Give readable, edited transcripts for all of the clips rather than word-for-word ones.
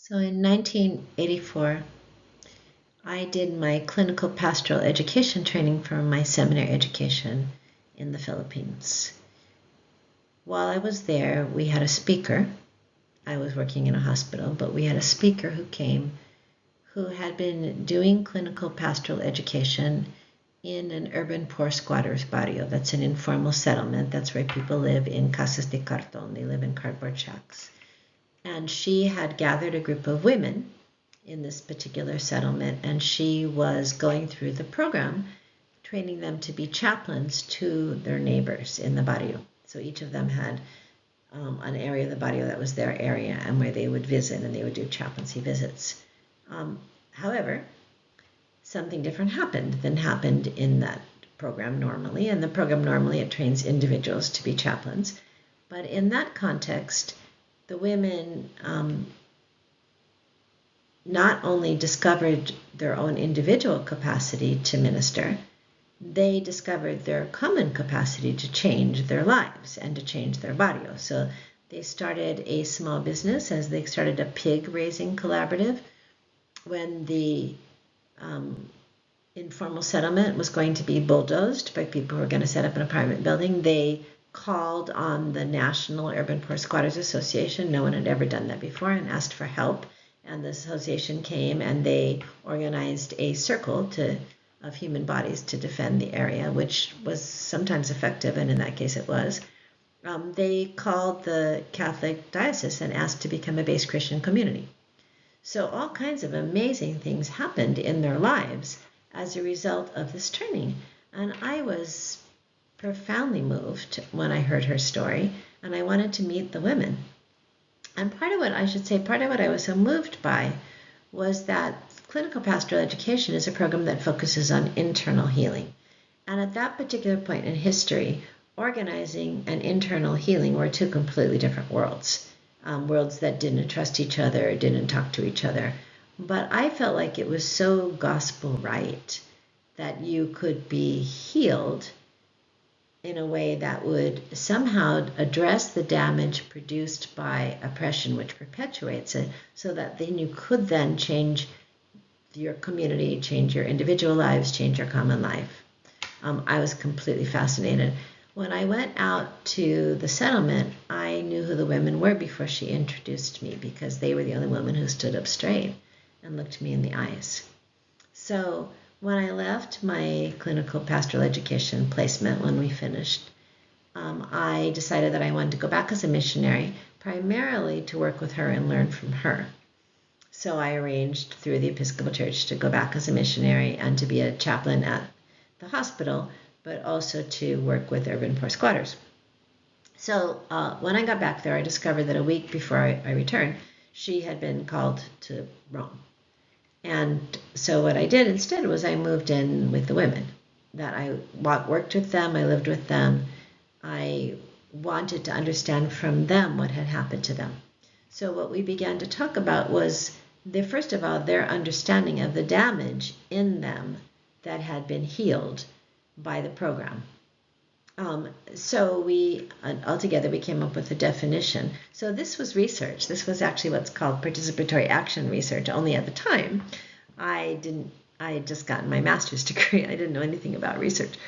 So in 1984, I did my clinical pastoral education training for my seminary education in the Philippines. While I was there, we had a speaker. I was working in a hospital, but we had a speaker who came who had been doing clinical pastoral education in an urban poor squatters barrio. That's an informal settlement. That's where people live in casas de cartón. They live in cardboard shacks. And she had gathered a group of women in this particular settlement, and she was going through the program, training them to be chaplains to their neighbors in the barrio. So each of them had an area of the barrio that was their area and where they would visit, and they would do chaplaincy visits. However, something different happened than happened in that program normally. In the program normally it trains individuals to be chaplains. But in that context, the women not only discovered their own individual capacity to minister, they discovered their common capacity to change their lives and to change their barrio. So they started a small business as they started a pig raising collaborative. When the informal settlement was going to be bulldozed by people who were going to set up an apartment building, they called on the National Urban Poor Squatters Association. No one had ever done that before, and asked for help. And the association came and they organized a circle of human bodies to defend the area, which was sometimes effective, and in that case it was. They called the Catholic diocese and asked to become a base Christian community. So all kinds of amazing things happened in their lives as a result of this training. And I was profoundly moved when I heard her story, and I wanted to meet the women. And part of what I was so moved by was that clinical pastoral education is a program that focuses on internal healing. And at that particular point in history, organizing and internal healing were two completely different worlds. Worlds that didn't trust each other, didn't talk to each other. But I felt like it was so gospel right that you could be healed in a way that would somehow address the damage produced by oppression, which perpetuates it, so that then you could then change your community, change your individual lives, change your common life. I was completely fascinated. When I went out to the settlement, I knew who the women were before she introduced me, because they were the only women who stood up straight and looked me in the eyes. So when I left my clinical pastoral education placement, when we finished, I decided that I wanted to go back as a missionary, primarily to work with her and learn from her. So I arranged through the Episcopal Church to go back as a missionary and to be a chaplain at the hospital, but also to work with urban poor squatters. So when I got back there, I discovered that a week before I returned, she had been called to Rome. And so what I did instead was I moved in with the women. That I worked with them, I lived with them. I wanted to understand from them what had happened to them. So what we began to talk about was, first of all, their understanding of the damage in them that had been healed by the program. So we came up with a definition. So this was research. This was actually what's called participatory action research. Only at the time, I had just gotten my master's degree. I didn't know anything about research,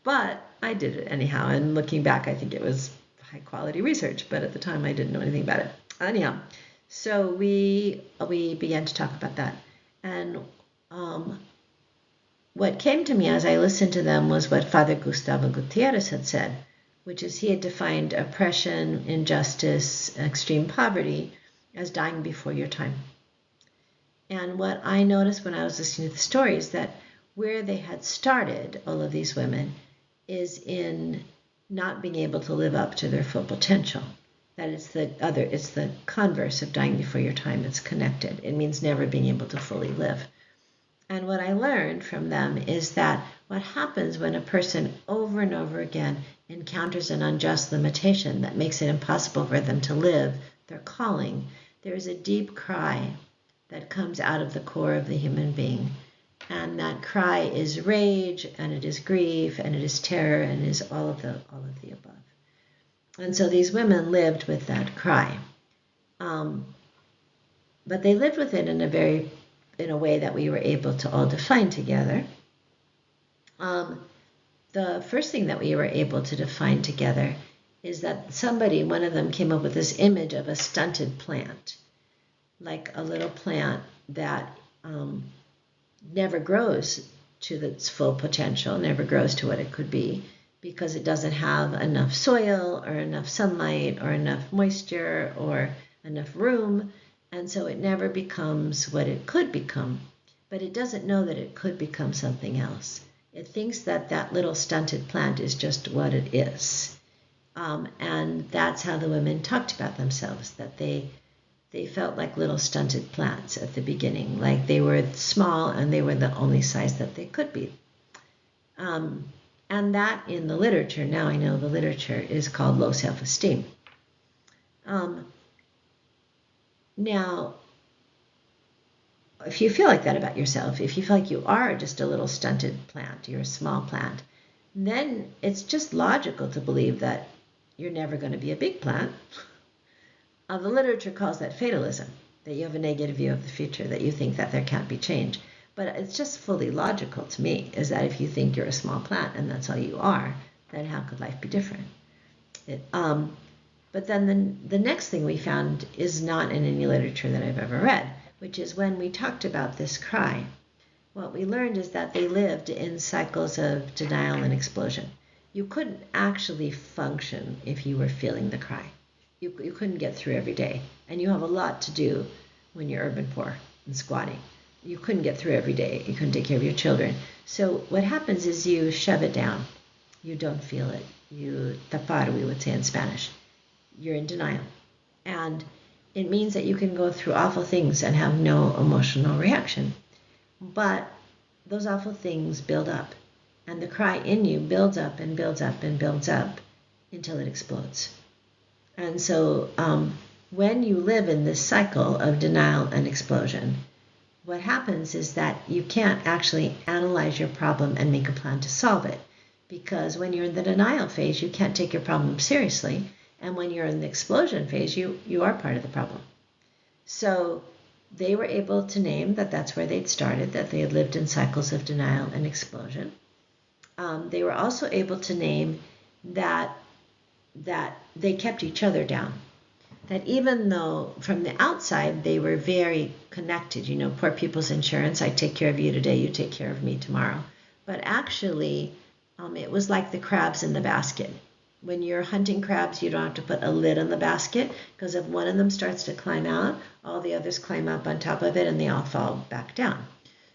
but I did it anyhow. And looking back, I think it was high quality research, but at the time I didn't know anything about it. Anyhow, so we began to talk about that. And what came to me as I listened to them was what Father Gustavo Gutierrez had said, which is he had defined oppression, injustice, extreme poverty as dying before your time. And what I noticed when I was listening to the stories, that where they had started, all of these women, is in not being able to live up to their full potential. That it's the converse of dying before your time. It's connected. It means never being able to fully live. And what I learned from them is that what happens when a person over and over again encounters an unjust limitation that makes it impossible for them to live their calling, there is a deep cry that comes out of the core of the human being. And that cry is rage, and it is grief, and it is terror, and it is all of the above. And so these women lived with that cry. but they lived with it in a way that we were able to all define together. The first thing that we were able to define together is that one of them came up with this image of a stunted plant, like a little plant that never grows to its full potential, never grows to what it could be, because it doesn't have enough soil or enough sunlight or enough moisture or enough room, and so it never becomes what it could become. But it doesn't know that it could become something else. It thinks that that little stunted plant is just what it is. And that's how the women talked about themselves, that they felt like little stunted plants at the beginning, like they were small and they were the only size that they could be. And that in the literature, now I know the literature, is called low self-esteem. Now, if you feel like that about yourself, if you feel like you are just a little stunted plant, you're a small plant, then it's just logical to believe that you're never going to be a big plant. The literature calls that fatalism, that you have a negative view of the future, that you think that there can't be change. But it's just fully logical to me, is that if you think you're a small plant and that's all you are, then how could life be different? But then the next thing we found is not in any literature that I've ever read, which is when we talked about this cry, what we learned is that they lived in cycles of denial and explosion. You couldn't actually function if you were feeling the cry. You couldn't get through every day. And you have a lot to do when you're urban poor and squatting. You couldn't get through every day. You couldn't take care of your children. So what happens is you shove it down. You don't feel it. You tapar, we would say in Spanish. You're in denial. And it means that you can go through awful things and have no emotional reaction. But those awful things build up. And the cry in you builds up and builds up and builds up until it explodes. And so when you live in this cycle of denial and explosion, what happens is that you can't actually analyze your problem and make a plan to solve it. Because when you're in the denial phase, you can't take your problem seriously. And when you're in the explosion phase, you are part of the problem. So they were able to name that that's where they'd started, that they had lived in cycles of denial and explosion. They were also able to name that they kept each other down. That even though from the outside they were very connected, poor people's insurance, I take care of you today, you take care of me tomorrow. But actually, it was like the crabs in the basket. When you're hunting crabs, you don't have to put a lid on the basket, because if one of them starts to climb out, all the others climb up on top of it and they all fall back down.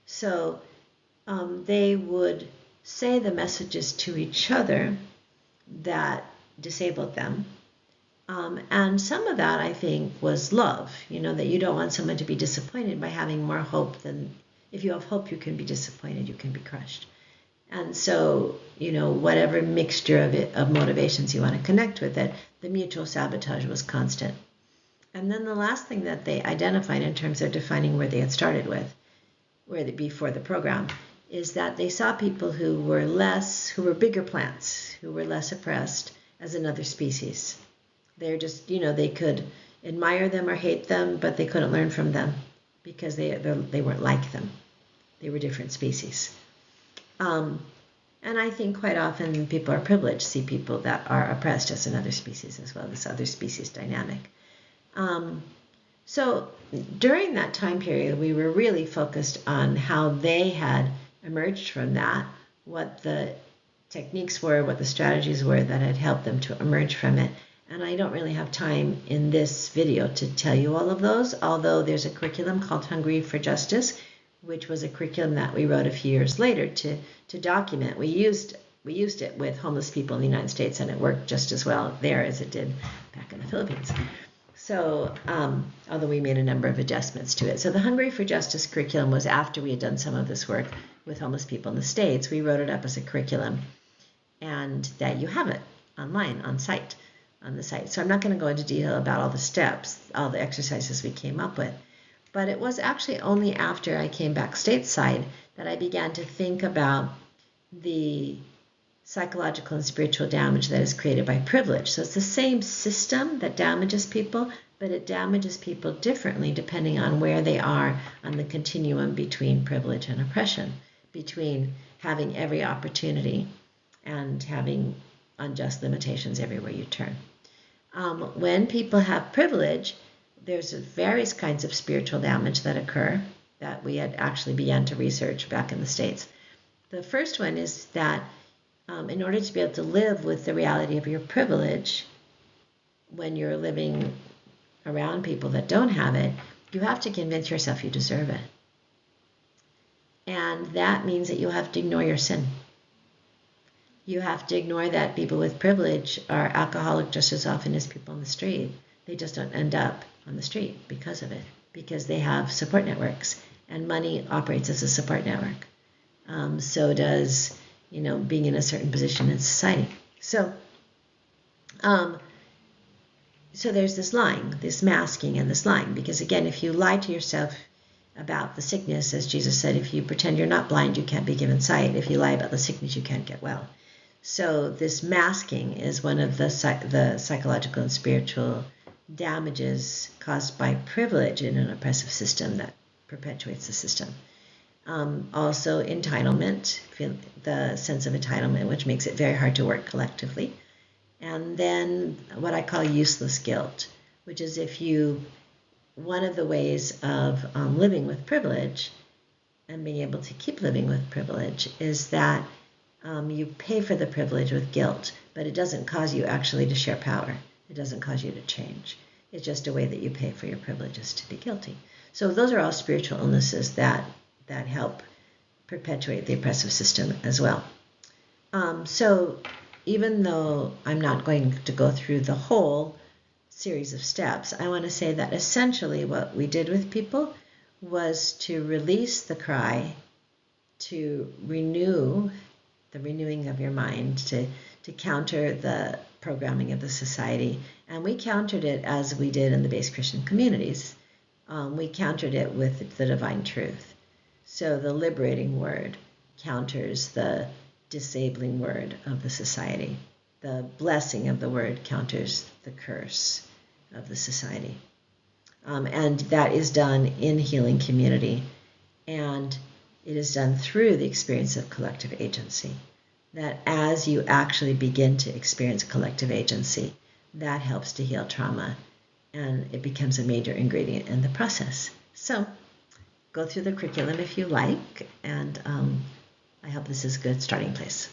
So they would say the messages to each other that disabled them. And some of that, I think, was love, that you don't want someone to be disappointed by having more hope than, if you have hope, you can be disappointed, you can be crushed. And so, whatever mixture of motivations you want to connect with it, the mutual sabotage was constant. And then the last thing that they identified in terms of defining where they had started with, before the program, is that they saw people who were bigger plants, who were less oppressed as another species. They're just, they could admire them or hate them, but they couldn't learn from them because they weren't like them. They were different species. And I think quite often people are privileged to see people that are oppressed as another species as well, this other species dynamic. So during that time period, we were really focused on how they had emerged from that, what the techniques were, what the strategies were that had helped them to emerge from it. And I don't really have time in this video to tell you all of those, although there's a curriculum called Hungry for Justice, which was a curriculum that we wrote a few years later to document. We used it with homeless people in the United States, and it worked just as well there as it did back in the Philippines. So, although we made a number of adjustments to it. So the Hungry for Justice curriculum was after we had done some of this work with homeless people in the States. We wrote it up as a curriculum, and that you have it online, on the site. So I'm not going to go into detail about all the steps, all the exercises we came up with. But it was actually only after I came back stateside that I began to think about the psychological and spiritual damage that is created by privilege. So it's the same system that damages people, but it damages people differently depending on where they are on the continuum between privilege and oppression, between having every opportunity and having unjust limitations everywhere you turn. When people have privilege, there's various kinds of spiritual damage that occur that we had actually began to research back in the States. The first one is that in order to be able to live with the reality of your privilege, when you're living around people that don't have it, you have to convince yourself you deserve it. And that means that you have to ignore your sin. You have to ignore that people with privilege are alcoholic just as often as people on the street. They just don't end up on the street because of it, because they have support networks, and money operates as a support network. So does, being in a certain position in society. So there's this lying, this masking and this lying, because again, if you lie to yourself about the sickness, as Jesus said, if you pretend you're not blind, you can't be given sight. If you lie about the sickness, you can't get well. So this masking is one of the psychological and spiritual damages caused by privilege in an oppressive system that perpetuates the system. Also entitlement, the sense of entitlement, which makes it very hard to work collectively. And then what I call useless guilt, which is one of the ways of living with privilege and being able to keep living with privilege is that you pay for the privilege with guilt, but it doesn't cause you actually to share power. It doesn't cause you to change. It's just a way that you pay for your privileges to be guilty. So those are all spiritual illnesses that help perpetuate the oppressive system as well. So even though I'm not going to go through the whole series of steps, I want to say that essentially what we did with people was to release the cry, to renew the renewing of your mind, to counter the programming of the society. And we countered it as we did in the base Christian communities. We countered it with the divine truth. So the liberating word counters the disabling word of the society. The blessing of the word counters the curse of the society. And that is done in healing community. And it is done through the experience of collective agency. That as you actually begin to experience collective agency, that helps to heal trauma, and it becomes a major ingredient in the process. So go through the curriculum if you like, and I hope this is a good starting place.